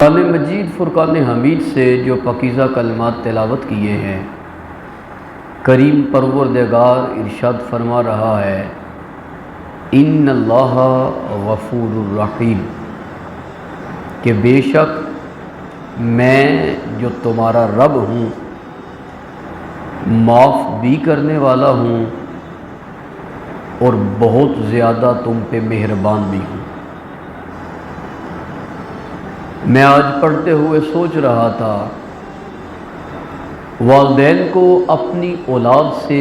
کلام مجید فرقان حمید سے جو پاکیزہ کلمات تلاوت کیے ہیں، کریم پروردگار ارشاد فرما رہا ہے، ان اللہ غفور الرحیم، کہ بے شک میں جو تمہارا رب ہوں معاف بھی کرنے والا ہوں اور بہت زیادہ تم پہ مہربان بھی ہوں۔ میں آج پڑھتے ہوئے سوچ رہا تھا، والدین کو اپنی اولاد سے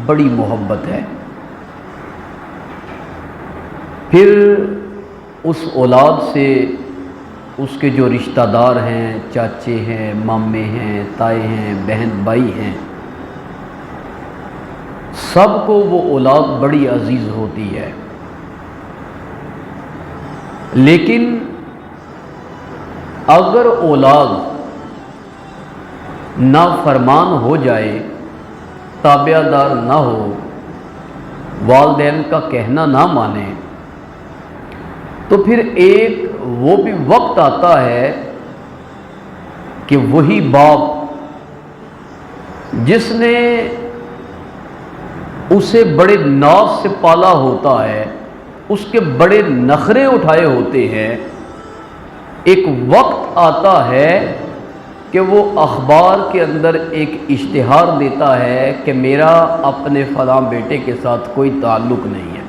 بڑی محبت ہے، پھر اس اولاد سے اس کے جو رشتہ دار ہیں، چاچے ہیں، مامے ہیں، تائے ہیں، بہن بھائی ہیں، سب کو وہ اولاد بڑی عزیز ہوتی ہے۔ لیکن اگر اولاد نافرمان ہو جائے، تابع دار نہ ہو، والدین کا کہنا نہ مانے، تو پھر ایک وہ بھی وقت آتا ہے کہ وہی باپ جس نے اسے بڑے ناز سے پالا ہوتا ہے، اس کے بڑے نخرے اٹھائے ہوتے ہیں، ایک وقت آتا ہے کہ وہ اخبار کے اندر ایک اشتہار دیتا ہے کہ میرا اپنے فلاں بیٹے کے ساتھ کوئی تعلق نہیں ہے۔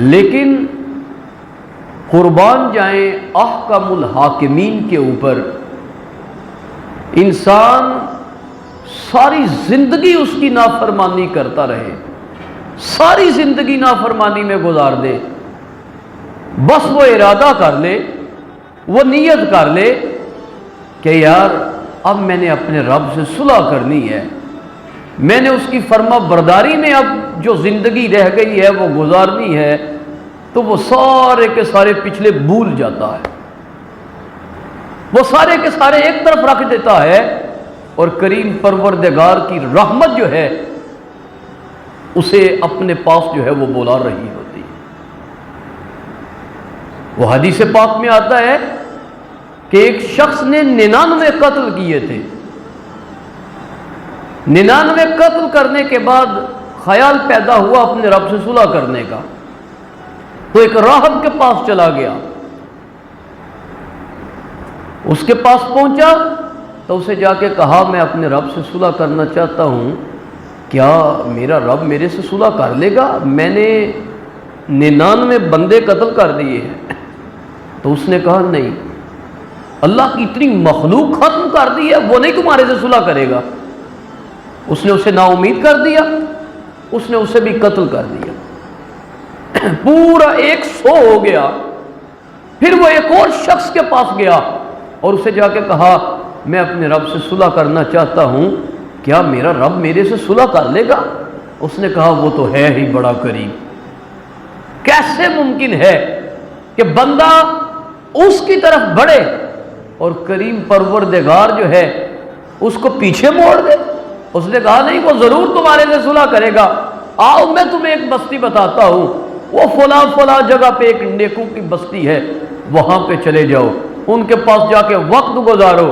لیکن قربان جائیں احکم الحاکمین کے اوپر، انسان ساری زندگی اس کی نافرمانی کرتا رہے، ساری زندگی نافرمانی میں گزار دے، بس وہ ارادہ کر لے، وہ نیت کر لے کہ یار اب میں نے اپنے رب سے صلح کرنی ہے، میں نے اس کی فرما برداری میں اب جو زندگی رہ گئی ہے وہ گزارنی ہے، تو وہ سارے کے سارے پچھلے بھول جاتا ہے، وہ سارے کے سارے ایک طرف رکھ دیتا ہے، اور کریم پروردگار کی رحمت جو ہے اسے اپنے پاس جو ہے وہ بلا رہی ہوتی ہے۔ وہ حدیث پاک میں آتا ہے کہ ایک شخص نے 99 قتل کیے تھے، 99 قتل کرنے کے بعد خیال پیدا ہوا اپنے رب سے صلح کرنے کا، تو ایک راہب کے پاس چلا گیا، اس کے پاس پہنچا تو اسے جا کے کہا میں اپنے رب سے صلح کرنا چاہتا ہوں، کیا میرا رب میرے سے صلح کر لے گا؟ میں نے 99 بندے قتل کر دیے ہیں۔ تو اس نے کہا نہیں، اللہ کی اتنی مخلوق ختم کر دی ہے، وہ نہیں تمہارے سے صلح کرے گا۔ اس نے اسے نا امید کر دیا، اس نے اسے بھی قتل کر دیا، پورا 100 ہو گیا۔ پھر وہ ایک اور شخص کے پاس گیا اور اسے جا کے کہا میں اپنے رب سے صلح کرنا چاہتا ہوں، کیا میرا رب میرے سے صلح کر لے گا؟ اس نے کہا وہ تو ہے ہی بڑا کریم۔ کیسے ممکن ہے کہ بندہ اس کی طرف بڑھے اور کریم پروردگار جو ہے اس کو پیچھے موڑ دے؟ اس نے کہا نہیں، وہ ضرور تمہارے سے صلح کرے گا، آؤ میں تمہیں ایک بستی بتاتا ہوں، وہ فلاں فلاں جگہ پہ ایک نیکوں کی بستی ہے، وہاں پہ چلے جاؤ، ان کے پاس جا کے وقت گزارو،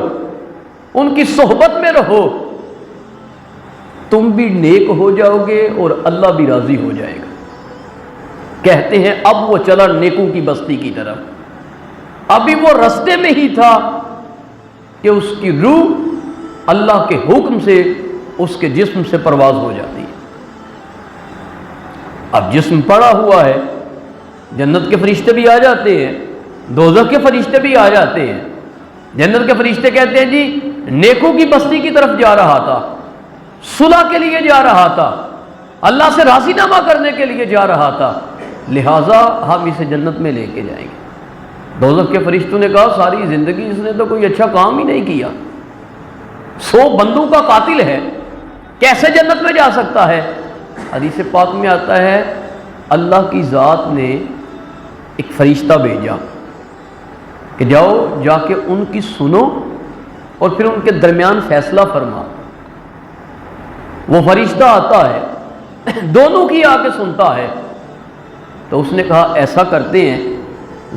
ان کی صحبت میں رہو، تم بھی نیک ہو جاؤ گے اور اللہ بھی راضی ہو جائے گا۔ کہتے ہیں اب وہ چلا نیکوں کی بستی کی طرف، ابھی وہ رستے میں ہی تھا کہ اس کی روح اللہ کے حکم سے اس کے جسم سے پرواز ہو جاتی ہے۔ اب جسم پڑا ہوا ہے، جنت کے فرشتے بھی آ جاتے ہیں، دوزخ کے فرشتے بھی آ جاتے ہیں۔ جنت کے فرشتے کہتے ہیں جی نیکوں کی بستی کی طرف جا رہا تھا، صلح کے لیے جا رہا تھا، اللہ سے راضی نامہ کرنے کے لیے جا رہا تھا، لہٰذا ہم اسے جنت میں لے کے جائیں گے۔ دوزخ کے فرشتوں نے کہا ساری زندگی اس نے تو کوئی اچھا کام ہی نہیں کیا، 100 بندوں کا قاتل ہے، کیسے جنت میں جا سکتا ہے؟ حدیث پاک میں آتا ہے اللہ کی ذات نے ایک فرشتہ بھیجا کہ جاؤ جا کے ان کی سنو اور پھر ان کے درمیان فیصلہ فرما۔ وہ فرشتہ آتا ہے، دونوں کی آ کے سنتا ہے، تو اس نے کہا ایسا کرتے ہیں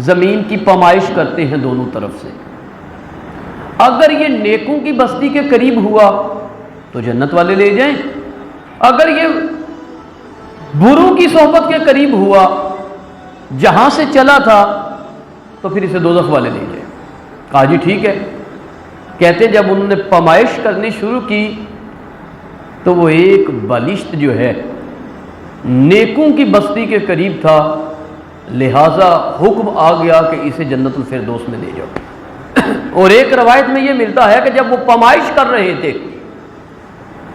زمین کی پامائش کرتے ہیں دونوں طرف سے۔ اگر یہ نیکوں کی بستی کے قریب ہوا تو جنت والے لے جائیں، اگر یہ بروں کی صحبت کے قریب ہوا، جہاں سے چلا تھا، تو پھر اسے دوزخ والے لے جائیں۔ کہا جی ٹھیک ہے۔ کہتے جب انہوں نے پامائش کرنی شروع کی تو وہ ایک بالشت جو ہے نیکوں کی بستی کے قریب تھا، لہٰذا حکم آ گیا کہ اسے جنت الفردوس میں لے جاؤ۔ اور ایک روایت میں یہ ملتا ہے کہ جب وہ پامائش کر رہے تھے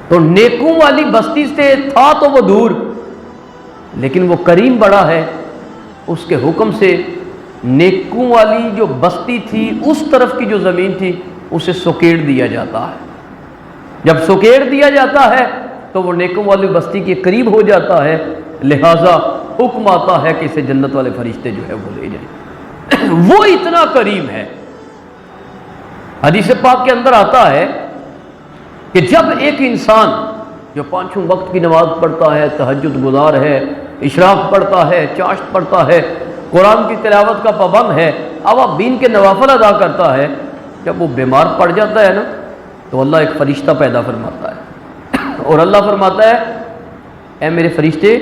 تو نیکوں والی بستی سے تھا تو وہ دور، لیکن وہ کریم بڑا ہے، اس کے حکم سے نیکوں والی جو بستی تھی اس طرف کی جو زمین تھی اسے سکیڑ دیا جاتا ہے۔ جب سکیڑ دیا جاتا ہے تو وہ نیکوں والی بستی کے قریب ہو جاتا ہے، لہٰذا حکم آتا ہے کہ اسے جنت والے فرشتے جو ہے وہ لے جائیں۔ وہ اتنا کریم ہے۔ حدیث پاک کے اندر آتا ہے کہ جب ایک انسان جو پانچوں وقت کی نماز پڑھتا ہے، تہجد گزار ہے، اشراق پڑھتا ہے، چاشت پڑھتا ہے، قرآن کی تلاوت کا پابند ہے، اوابین کے نوافل ادا کرتا ہے، جب وہ بیمار پڑ جاتا ہے نا تو اللہ ایک فرشتہ پیدا فرماتا ہے اور اللہ فرماتا ہے اے میرے فرشتے،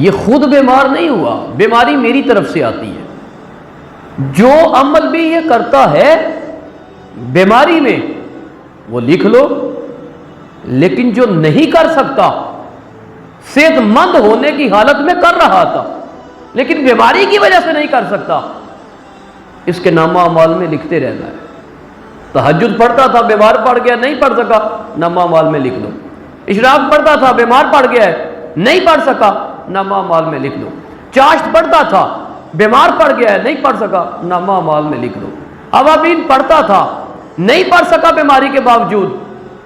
یہ خود بیمار نہیں ہوا، بیماری میری طرف سے آتی ہے، جو عمل بھی یہ کرتا ہے بیماری میں وہ لکھ لو، لیکن جو نہیں کر سکتا، صحت مند ہونے کی حالت میں کر رہا تھا لیکن بیماری کی وجہ سے نہیں کر سکتا، اس کے نامہ اعمال میں لکھتے رہنا ہے۔ تہجد پڑھتا تھا، بیمار پڑ گیا، نہیں پڑھ سکا، نامہ اعمال میں لکھ لو۔ اشراق پڑھتا تھا، بیمار پڑ گیا ہے، نہیں پڑھ سکا، نامہ اعمال میں لکھ لو۔ چاشت پڑھتا تھا، بیمار پڑ گیا ہے، نہیں پڑھ سکا، نامہ اعمال میں لکھ لو۔ اوابین پڑھتا تھا، نہیں پڑھ سکا بیماری کے باوجود،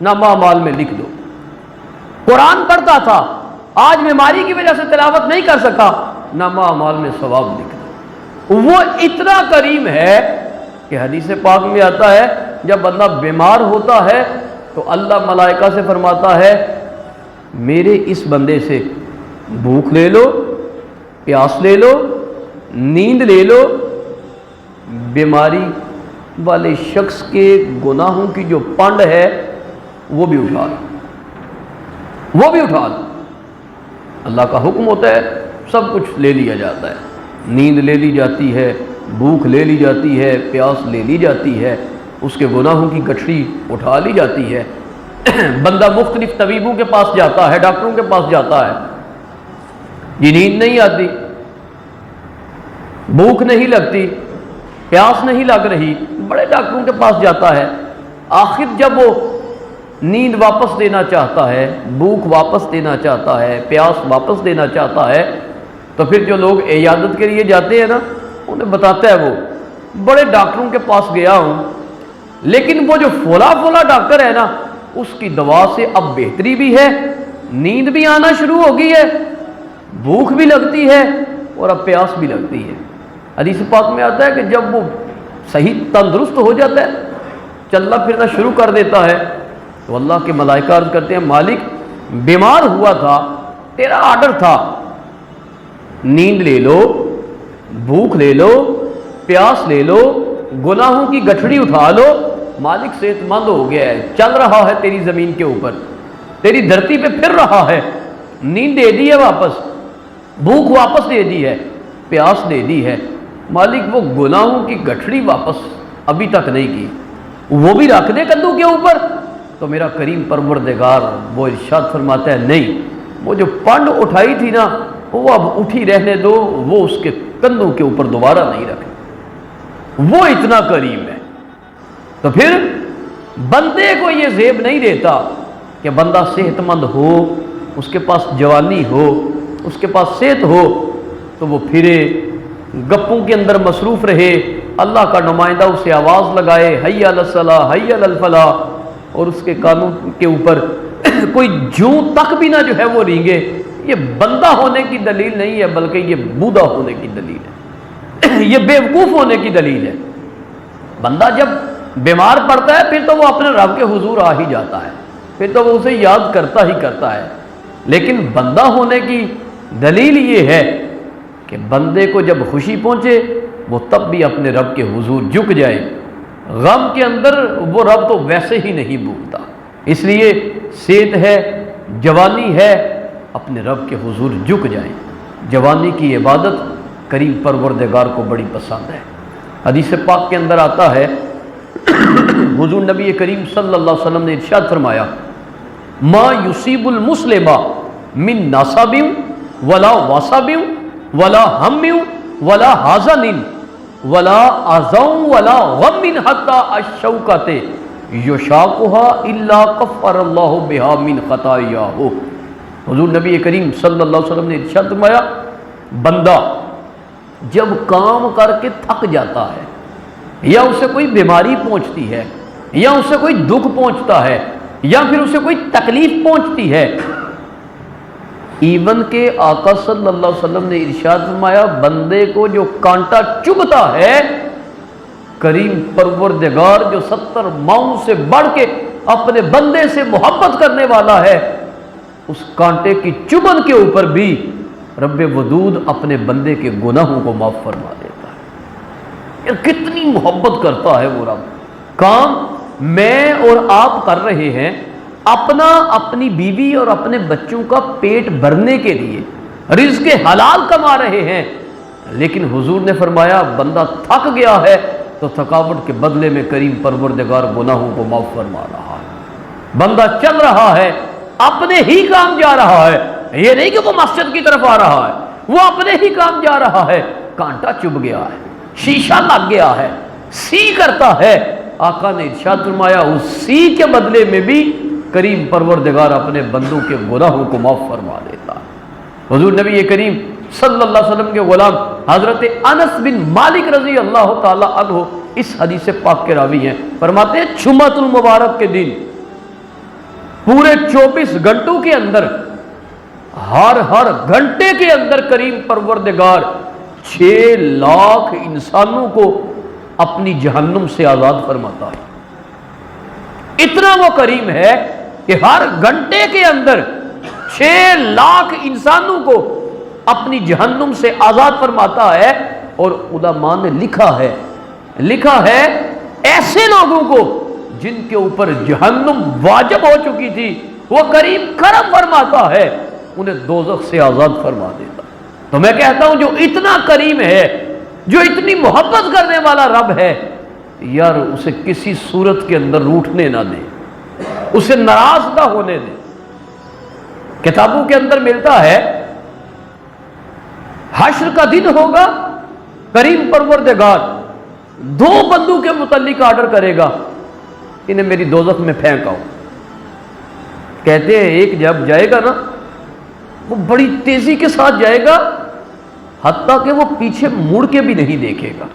نامہ اعمال میں لکھ دو۔ قرآن پڑھتا تھا، آج بیماری کی وجہ سے تلاوت نہیں کر سکا، نامہ اعمال میں ثواب لکھ دو۔ وہ اتنا کریم ہے کہ حدیث پاک میں آتا ہے جب بندہ بیمار ہوتا ہے تو اللہ ملائکہ سے فرماتا ہے میرے اس بندے سے بھوک لے لو، پیاس لے لو، نیند لے لو، بیماری والے شخص کے گناہوں کی جو پنڈ ہے وہ بھی اٹھا دو، وہ بھی اٹھا دو۔ اللہ کا حکم ہوتا ہے، سب کچھ لے لیا جاتا ہے، نیند لے لی جاتی ہے، بھوک لے لی جاتی ہے، پیاس لے لی جاتی ہے، اس کے گناہوں کی گٹھڑی اٹھا لی جاتی ہے۔ بندہ مختلف طبیبوں کے پاس جاتا ہے، ڈاکٹروں کے پاس جاتا ہے، یہ نیند نہیں آتی، بھوک نہیں لگتی، پیاس نہیں لگ رہی، بڑے ڈاکٹروں کے پاس جاتا ہے، آخر جب وہ نیند واپس دینا چاہتا ہے، بھوک واپس دینا چاہتا ہے، پیاس واپس دینا چاہتا ہے، تو پھر جو لوگ عیادت کے لیے جاتے ہیں نا انہیں بتاتا ہے وہ بڑے ڈاکٹروں کے پاس گیا ہوں لیکن وہ جو فلاں ڈاکٹر ہے نا اس کی دوا سے اب بہتری بھی ہے، نیند بھی آنا شروع ہو گئی ہے، بھوک بھی لگتی ہے اور اب پیاس بھی لگتی ہے۔ حدیث پاک میں آتا ہے کہ جب وہ صحیح تندرست ہو جاتا ہے، چلنا پھرنا شروع کر دیتا ہے، تو اللہ کے ملائکہ عرض کرتے ہیں مالک بیمار ہوا تھا، تیرا آرڈر تھا نیند لے لو، بھوک لے لو، پیاس لے لو، گناہوں کی گٹھڑی اٹھا لو، مالک صحت مند ہو گیا ہے، چل رہا ہے تیری زمین کے اوپر، تیری دھرتی پہ پھر رہا ہے، نیند دے دی ہے واپس، بھوک واپس دے دی ہے، پیاس دے دی ہے، مالک وہ گناہوں کی گٹھڑی واپس ابھی تک نہیں کی، وہ بھی رکھ دے کندھوں کے اوپر۔ تو میرا کریم پروردگار وہ ارشاد فرماتا ہے نہیں، وہ جو پنڈ اٹھائی تھی نا وہ اب اٹھی رہنے دو، وہ اس کے کندھوں کے اوپر دوبارہ نہیں رکھے، وہ اتنا کریم ہے۔ تو پھر بندے کو یہ زیب نہیں دیتا کہ بندہ صحت مند ہو، اس کے پاس جوانی ہو، اس کے پاس صحت ہو تو وہ پھرے گپوں کے اندر مصروف رہے، اللہ کا نمائندہ اسے آواز لگائے حی علی الصلاح حی علی الفلاح، اور اس کے کانوں کے اوپر کوئی جوں تک بھی نہ جو ہے وہ رینگے، یہ بندہ ہونے کی دلیل نہیں ہے بلکہ یہ بوڑھا ہونے کی دلیل ہے، یہ بیوقوف ہونے کی دلیل ہے۔ بندہ جب بیمار پڑتا ہے پھر تو وہ اپنے رب کے حضور آ ہی جاتا ہے، پھر تو وہ اسے یاد کرتا ہی کرتا ہے، لیکن بندہ ہونے کی دلیل یہ ہے کہ بندے کو جب خوشی پہنچے وہ تب بھی اپنے رب کے حضور جھک جائے، غم کے اندر وہ رب تو ویسے ہی نہیں بھولتا۔ اس لیے صحت ہے، جوانی ہے، اپنے رب کے حضور جھک جائیں۔ جوانی کی عبادت کریم پروردگار کو بڑی پسند ہے۔ حدیث پاک کے اندر آتا ہے، حضور نبی کریم صلی اللہ علیہ وسلم نے ارشاد فرمایا، ما یصیب المسلم من نصب ولا وصب ولا ہم ولا حزن ولا اذى ولا غم حتى الشوکۃ یشاقها الا کفر اللہ بها من خطایاہ۔ حضور نبی کریم صلی اللہ علیہ وسلم نے ارشاد فرمایا، بندہ جب کام کر کے تھک جاتا ہے، یا اسے کوئی بیماری پہنچتی ہے، یا اسے کوئی دکھ پہنچتا ہے، یا پھر اسے کوئی تکلیف پہنچتی ہے، ایون کہ آقا صلی اللہ علیہ وسلم نے ارشاد فرمایا، بندے کو جو کانٹا چبھتا ہے، کریم پروردگار جو 70 ماؤں سے بڑھ کے اپنے بندے سے محبت کرنے والا ہے، اس کانٹے کی چبھن کے اوپر بھی رب ودود اپنے بندے کے گناہوں کو معاف فرما دیتا ہے۔ یہ کتنی محبت کرتا ہے وہ رب۔ کام میں اور آپ کر رہے ہیں اپنی بیوی اور اپنے بچوں کا پیٹ بھرنے کے لیے، رزق حلال کما رہے ہیں، لیکن حضور نے فرمایا بندہ تھک گیا ہے تو تھکاوٹ کے بدلے میں کریم پروردگار گناہوں کو معاف فرما رہا ہے۔ بندہ چل رہا ہے، اپنے ہی کام جا رہا ہے، یہ نہیں کہ وہ مسجد کی طرف آ رہا ہے، وہ اپنے ہی کام جا رہا ہے، کانٹا چبھ گیا ہے، شیشہ لگ گیا ہے، سی کرتا ہے، آقا نے ارشاد فرمایا اس سی کے بدلے میں بھی کریم پروردگار اپنے بندوں کے گناہوں کو معاف فرما دیتا ہے۔ حضور نبی کریم صلی اللہ علیہ وسلم کے غلام حضرت انس بن مالک رضی اللہ تعالی عنہ اس حدیث پاک کے راوی ہیں، فرماتے ہیں جمعۃ المبارک کے دن پورے 24 گھنٹوں کے اندر ہر گھنٹے کے اندر کریم پروردگار 6 لاکھ انسانوں کو اپنی جہنم سے آزاد فرماتا ہے۔ اتنا وہ کریم ہے کہ ہر گھنٹے کے اندر 6 لاکھ انسانوں کو اپنی جہنم سے آزاد فرماتا ہے۔ اور علماء نے لکھا ہے ایسے لوگوں کو جن کے اوپر جہنم واجب ہو چکی تھی، وہ کریم کرم فرماتا ہے، انہیں دوزخ سے آزاد فرما دیتا۔ تو میں کہتا ہوں جو اتنا کریم ہے، جو اتنی محبت کرنے والا رب ہے، یار اسے کسی صورت کے اندر روٹھنے نہ دے، اسے ناراض نہ ہونے دے۔ کتابوں کے اندر ملتا ہے حشر کا دن ہوگا، کریم پروردگار 2 بندوں کے متعلق آرڈر کرے گا، انہیں میری دوزخ میں پھینک آؤ۔ کہتے ہیں ایک جب جائے گا نا، وہ بڑی تیزی کے ساتھ جائے گا، حتیٰ کہ وہ پیچھے مڑ کے بھی نہیں دیکھے گا۔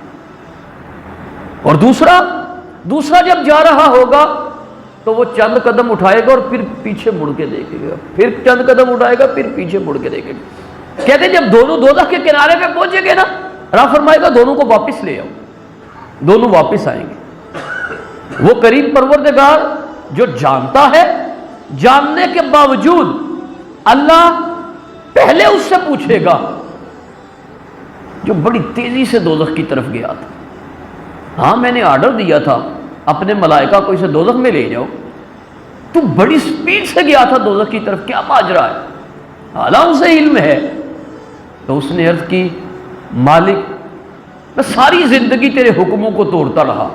اور دوسرا جب جا رہا ہوگا تو وہ چند قدم اٹھائے گا اور پھر پیچھے مڑ کے دیکھے گا، پھر چند قدم اٹھائے گا، پھر پیچھے مڑ کے دیکھے گا۔ کہتے ہیں جب دونوں دوزخ کے کنارے پہ پہنچے گے نا، رب فرمائے گا دونوں کو واپس لے آؤ، دونوں واپس آئیں گے۔ وہ کریم پروردگار جو جانتا ہے، جاننے کے باوجود اللہ پہلے اس سے پوچھے گا جو بڑی تیزی سے دوزخ کی طرف گیا تھا، ہاں میں نے آرڈر دیا تھا اپنے ملائکہ کو اسے دوزخ میں لے جاؤ، تو بڑی سپیڈ سے گیا تھا دوزخ کی طرف، کیا ماجرا ہے؟ حالانکہ اسے علم ہے۔ تو اس نے عرض کی مالک میں ساری زندگی تیرے حکموں کو توڑتا رہا،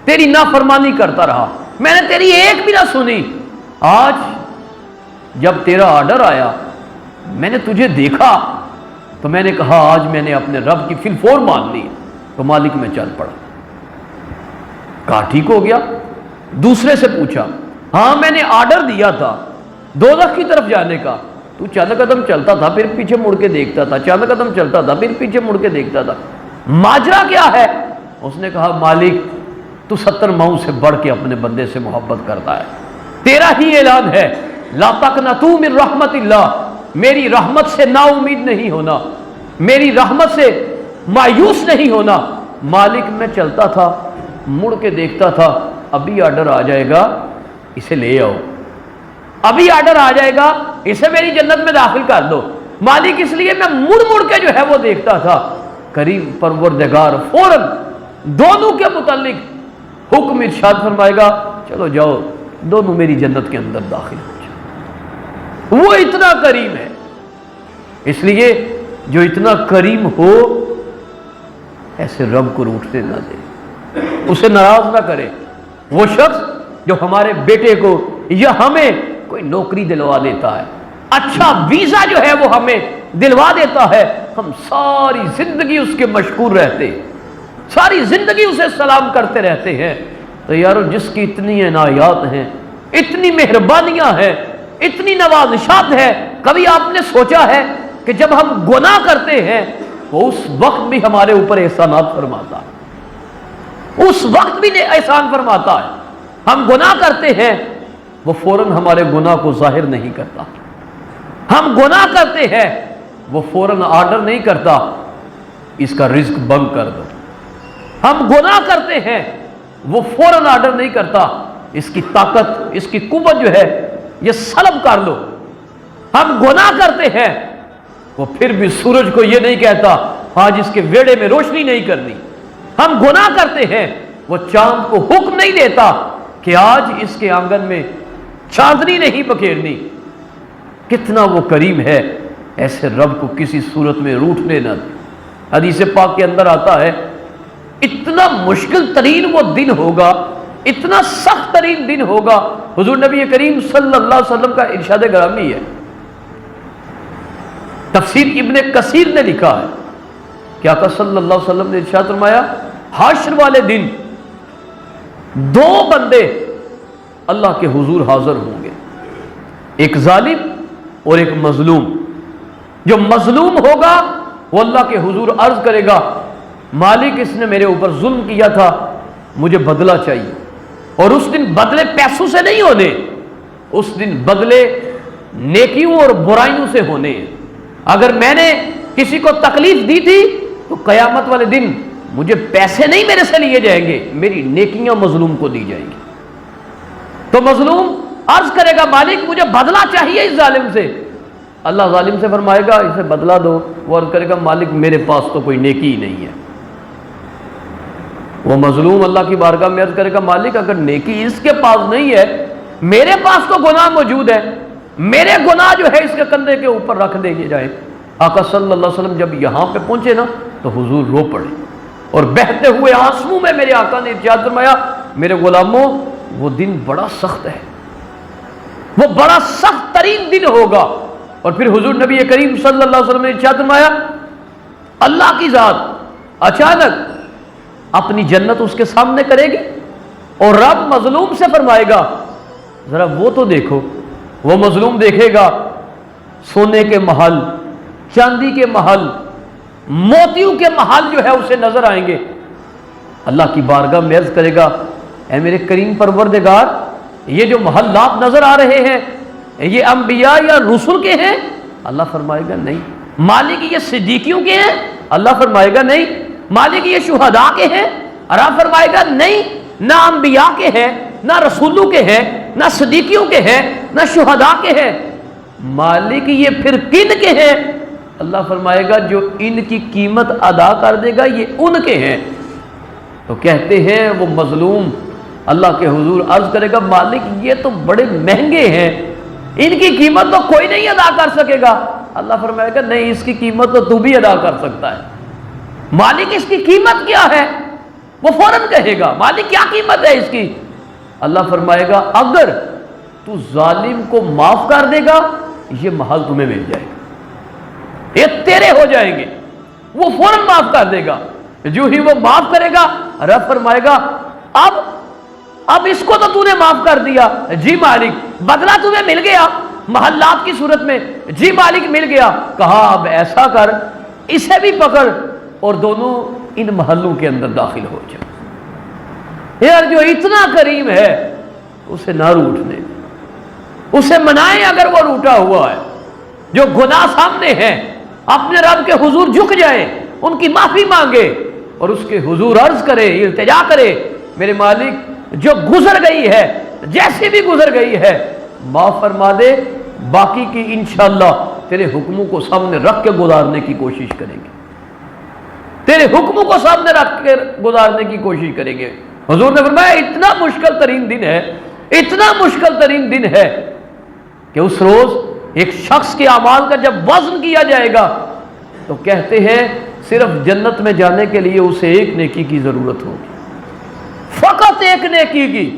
تیری نافرمانی کرتا رہا، میں نے تیری ایک بھی نہ سنی، آج جب تیرا آرڈر آیا میں نے تجھے دیکھا تو میں نے کہا آج میں نے اپنے رب کی فل مان لی، تو مالک میں چل پڑا۔ کہا ٹھیک ہو گیا۔ دوسرے سے پوچھا، ہاں میں نے آرڈر دیا تھا دوزخ کی طرف جانے کا، تو چند قدم چلتا تھا پھر پیچھے مڑ کے دیکھتا تھا، چند قدم چلتا تھا پھر پیچھے مڑ کے دیکھتا تھا، ماجرا کیا ہے؟ اس نے کہا مالک تو 70 ماؤں سے بڑھ کے اپنے بندے سے محبت کرتا ہے، تیرا ہی اعلان ہے لا تقنطوا من رحمت اللہ، میری رحمت سے نا امید نہیں ہونا، میری رحمت سے مایوس نہیں ہونا۔ مالک میں چلتا تھا، مڑ کے دیکھتا تھا، ابھی آرڈر آ جائے گا اسے لے آؤ، ابھی آرڈر آ جائے گا اسے میری جنت میں داخل کر دو، مالک اس لیے میں مڑ مڑ کے جو ہے وہ دیکھتا تھا۔ کریم پروردگار فوراً دونوں کے متعلق حکم ارشاد فرمائے گا، چلو جاؤ دونوں میری جنت کے اندر داخل ہو جاؤ۔ وہ اتنا کریم ہے، اس لیے جو اتنا کریم ہو ایسے رب کو روٹنے نہ دے، اسے ناراض نہ کرے۔ وہ شخص جو ہمارے بیٹے کو یا ہمیں کوئی نوکری دلوا دیتا ہے، اچھا ویزا جو ہے وہ ہمیں دلوا دیتا ہے، ہم ساری زندگی اس کے مشکور رہتے، ساری زندگی اسے سلام کرتے رہتے ہیں، تو یارو جس کی اتنی عنایات ہیں، اتنی مہربانیاں ہیں، اتنی نوازشات ہے، کبھی آپ نے سوچا ہے کہ جب ہم گناہ کرتے ہیں وہ اس وقت بھی ہمارے اوپر احسانات فرماتا ہے، اس وقت بھی احسان فرماتا ہے۔ ہم گناہ کرتے ہیں وہ فوراً ہمارے گناہ کو ظاہر نہیں کرتا، ہم گناہ کرتے ہیں وہ فوراً آرڈر نہیں کرتا اس کا رزق بند کر دو، ہم گناہ کرتے ہیں وہ فوراً آرڈر نہیں کرتا اس کی طاقت، اس کی قوت جو ہے یہ سلب کر لو، ہم گناہ کرتے ہیں وہ پھر بھی سورج کو یہ نہیں کہتا آج اس کے ویڑے میں روشنی نہیں کرنی، ہم گناہ کرتے ہیں وہ چاند کو حکم نہیں دیتا کہ آج اس کے آنگن میں چاندنی نہیں بکھیرنی۔ کتنا وہ کریم ہے، ایسے رب کو کسی صورت میں روٹنے نہ دے۔ حدیث پاک کے اندر آتا ہے اتنا مشکل ترین وہ دن ہوگا، اتنا سخت ترین دن ہوگا، حضور نبی کریم صلی اللہ علیہ وسلم کا ارشاد گرامی ہے، تفسیر ابن کثیر نے لکھا ہے کہ آقا صلی اللہ علیہ وسلم نے ارشاد فرمایا حشر والے دن دو بندے اللہ کے حضور حاضر ہوں گے، ایک ظالم اور ایک مظلوم۔ جو مظلوم ہوگا وہ اللہ کے حضور عرض کرے گا مالک اس نے میرے اوپر ظلم کیا تھا، مجھے بدلہ چاہیے، اور اس دن بدلے پیسوں سے نہیں ہونے، اس دن بدلے نیکیوں اور برائیوں سے ہونے ہیں۔ اگر میں نے کسی کو تکلیف دی تھی تو قیامت والے دن مجھے پیسے نہیں میرے سے لیے جائیں گے، میری نیکیاں مظلوم کو دی جائیں گی۔ تو مظلوم عرض کرے گا مالک مجھے بدلہ چاہیے اس ظالم سے، اللہ ظالم سے فرمائے گا اسے بدلہ دو، وہ عرض کرے گا مالک میرے پاس تو کوئی نیکی ہی نہیں ہے۔ وہ مظلوم اللہ کی بارگاہ میں عرض کرے گا مالک اگر نیکی اس کے پاس نہیں ہے، میرے پاس تو گناہ موجود ہے، میرے گناہ جو ہے اس کے کندھے کے اوپر رکھ دیے جائیں۔ آقا صلی اللہ علیہ وسلم جب یہاں پہ پہنچے نا تو حضور رو پڑے، اور بہتے ہوئے آنسوؤں میں میرے آقا نے ارشاد فرمایا میرے غلاموں وہ دن بڑا سخت ہے، وہ بڑا سخت ترین دن ہوگا۔ اور پھر حضور نبی کریم صلی اللہ علیہ وسلم نے ارشاد فرمایا اللہ کی ذات اچانک اپنی جنت اس کے سامنے کرے گی، اور رب مظلوم سے فرمائے گا ذرا وہ تو دیکھو۔ وہ مظلوم دیکھے گا سونے کے محل، چاندی کے محل، موتیوں کے محل جو ہے اسے نظر آئیں گے۔ اللہ کی بارگاہ میں عرض کرے گا اے میرے کریم پروردگار یہ جو محلات نظر آ رہے ہیں یہ انبیاء یا رسول کے ہیں؟ اللہ فرمائے گا نہیں۔ مالک یہ صدیقیوں کے ہیں؟ اللہ فرمائے گا نہیں۔ مالک یہ شہداء کے ہیں؟ اللہ فرمائے گا نہیں، نہ انبیاء کے ہیں، نہ رسولوں کے ہیں، نہ صدیقیوں کے ہیں، نہ شہداء کے ہیں۔ مالک یہ پھر کن کے ہیں؟ اللہ فرمائے گا جو ان کی قیمت ادا کر دے گا یہ ان کے ہیں۔ تو کہتے ہیں وہ مظلوم اللہ کے حضور عرض کرے گا مالک یہ تو بڑے مہنگے ہیں، ان کی قیمت تو کوئی نہیں ادا کر سکے گا۔ اللہ فرمائے گا نہیں اس کی قیمت تو تو بھی ادا کر سکتا ہے۔ مالک اس کی قیمت کیا ہے؟ وہ فوراً کہے گا مالک کیا قیمت ہے اس کی؟ اللہ فرمائے گا اگر تو ظالم کو معاف کر دے گا یہ محل تمہیں مل جائے گا، یہ تیرے ہو جائیں گے۔ وہ فوراً معاف کر دے گا، جو ہی وہ معاف کرے گا رب فرمائے گا اب اس کو تو نے معاف کر دیا، جی مالک بدلہ تمہیں مل گیا محلات کی صورت میں، جی مالک مل گیا۔ کہا اب ایسا کر اسے بھی پکڑ اور دونوں ان محلوں کے اندر داخل ہو جائے۔ یار جو اتنا کریم ہے اسے نہ روٹنے، اسے منائے اگر وہ روٹا ہوا ہے۔ جو گناہ سامنے ہیں اپنے رب کے حضور جھک جائے، ان کی معافی مانگے اور اس کے حضور عرض کرے، التجا کرے میرے مالک جو گزر گئی ہے جیسی بھی گزر گئی ہے معاف فرما دے، باقی کی انشاءاللہ تیرے حکموں کو سامنے رکھ کے گزارنے کی کوشش کریں گے، تیرے حکموں کو سامنے رکھ کے گزارنے کی کوشش کریں گے۔ حضور نے فرمایا اتنا مشکل ترین دن ہے، اتنا مشکل ترین دن ہے کہ اس روز ایک شخص کے اعمال کا جب وزن کیا جائے گا تو کہتے ہیں صرف جنت میں جانے کے لیے اسے ایک نیکی کی ضرورت ہوگی، فقط ایک نیکی کی،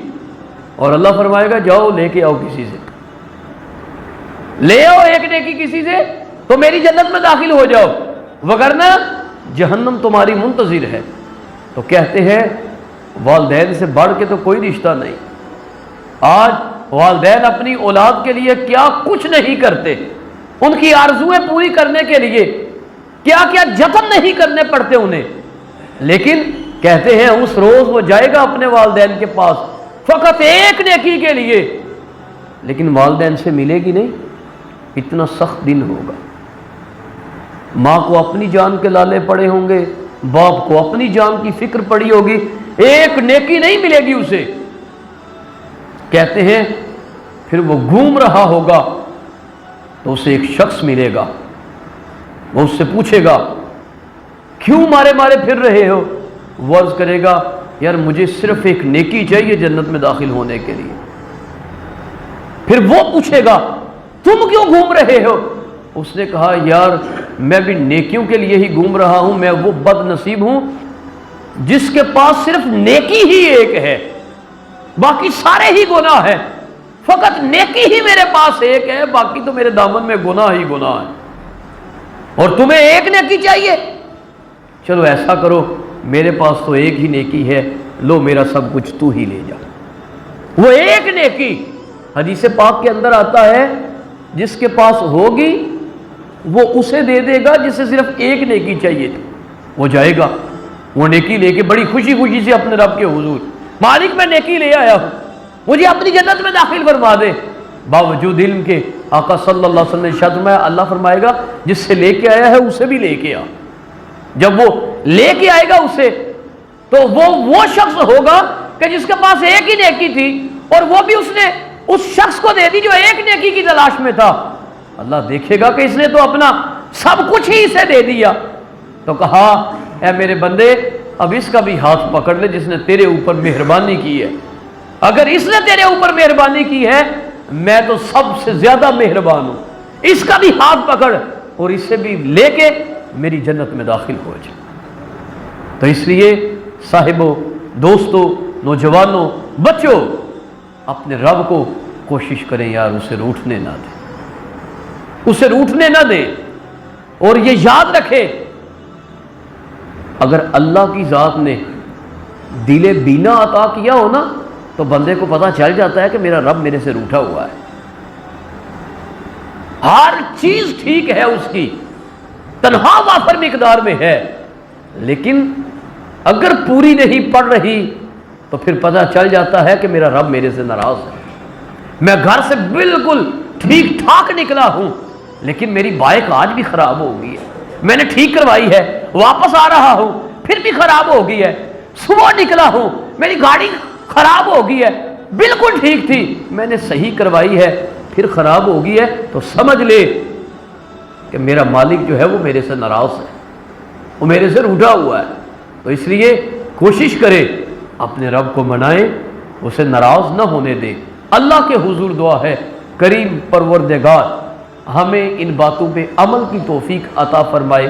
اور اللہ فرمائے گا جاؤ لے کے آؤ کسی سے، لے آؤ ایک نیکی کسی سے تو میری جنت میں داخل ہو جاؤ، وگرنہ جہنم تمہاری منتظر ہے۔ تو کہتے ہیں والدین سے بڑھ کے تو کوئی رشتہ نہیں۔ آج والدین اپنی اولاد کے لیے کیا کچھ نہیں کرتے، ان کی آرزویں پوری کرنے کے لیے کیا کیا جتن نہیں کرنے پڑتے انہیں، لیکن کہتے ہیں اس روز وہ جائے گا اپنے والدین کے پاس فقط ایک نیکی کے لیے، لیکن والدین سے ملے گی نہیں۔ اتنا سخت دن ہوگا، ماں کو اپنی جان کے لالے پڑے ہوں گے، باپ کو اپنی جان کی فکر پڑی ہوگی، ایک نیکی نہیں ملے گی اسے۔ کہتے ہیں پھر وہ گھوم رہا ہوگا تو اسے ایک شخص ملے گا، وہ اس سے پوچھے گا کیوں مارے مارے پھر رہے ہو؟ وہ عرض کرے گا یار مجھے صرف ایک نیکی چاہیے جنت میں داخل ہونے کے لیے۔ پھر وہ پوچھے گا تم کیوں گھوم رہے ہو؟ اس نے کہا یار میں بھی نیکیوں کے لیے ہی گھوم رہا ہوں، میں وہ بد نصیب ہوں جس کے پاس صرف نیکی ہی ایک ہے، باقی سارے ہی گناہ ہیں، فقط نیکی ہی میرے پاس ایک ہے، باقی تو میرے دامن میں گناہ ہی گناہ ہے، اور تمہیں ایک نیکی چاہیے؟ چلو ایسا کرو میرے پاس تو ایک ہی نیکی ہے، لو میرا سب کچھ تو ہی لے جا۔ وہ ایک نیکی حدیث پاک کے اندر آتا ہے جس کے پاس ہوگی وہ اسے دے دے گا جسے صرف ایک نیکی چاہیے تھی، وہ جائے گا وہ نیکی لے کے بڑی خوشی خوشی سے اپنے رب کے حضور، مالک میں نیکی لے آیا ہوں مجھے اپنی جنت میں داخل فرما دے۔ باوجود علم کے آقا صلی اللہ علیہ وسلم نے ارشاد فرمایا اللہ فرمائے گا جس سے لے کے آیا ہے اسے بھی لے کے آ۔ جب وہ لے کے آئے گا اسے تو وہ شخص ہوگا کہ جس کے پاس ایک ہی نیکی تھی اور وہ بھی اس نے اس شخص کو دے دی جو ایک نیکی کی تلاش میں تھا۔ اللہ دیکھے گا کہ اس نے تو اپنا سب کچھ ہی اسے دے دیا، تو کہا اے میرے بندے اب اس کا بھی ہاتھ پکڑ لے جس نے تیرے اوپر مہربانی کی ہے، اگر اس نے تیرے اوپر مہربانی کی ہے میں تو سب سے زیادہ مہربان ہوں، اس کا بھی ہاتھ پکڑ اور اسے بھی لے کے میری جنت میں داخل ہو جائے۔ تو اس لیے صاحبوں، دوستوں، نوجوانوں، بچوں، اپنے رب کو کوشش کریں یار اسے روٹھنے نہ دیں، اسے روٹھنے نہ دیں، اور یہ یاد رکھیں اگر اللہ کی ذات نے دل بینا عطا کیا ہو نا تو بندے کو پتہ چل جاتا ہے کہ میرا رب میرے سے روٹھا ہوا ہے، ہر چیز ٹھیک ہے اس کی، تنہا وافر مقدار میں ہے، لیکن اگر پوری نہیں پڑ رہی تو پھر پتہ چل جاتا ہے کہ میرا رب میرے سے ناراض ہے۔ میں گھر سے بالکل ٹھیک ٹھاک نکلا ہوں لیکن میری بائک آج بھی خراب ہو گئی ہے، میں نے ٹھیک کروائی ہے، واپس آ رہا ہوں پھر بھی خراب ہو گئی ہے، صبح نکلا ہوں میری گاڑی خراب ہو گئی ہے، بالکل ٹھیک تھی میں نے صحیح کروائی ہے پھر خراب ہو گئی ہے، تو سمجھ لے کہ میرا مالک جو ہے وہ میرے سے ناراض ہے، وہ میرے سے روٹھا ہوا ہے۔ تو اس لیے کوشش کرے اپنے رب کو منائیں، اسے ناراض نہ ہونے دیں۔ اللہ کے حضور دعا ہے کریم پروردگار ہمیں ان باتوں پہ عمل کی توفیق عطا فرمائے۔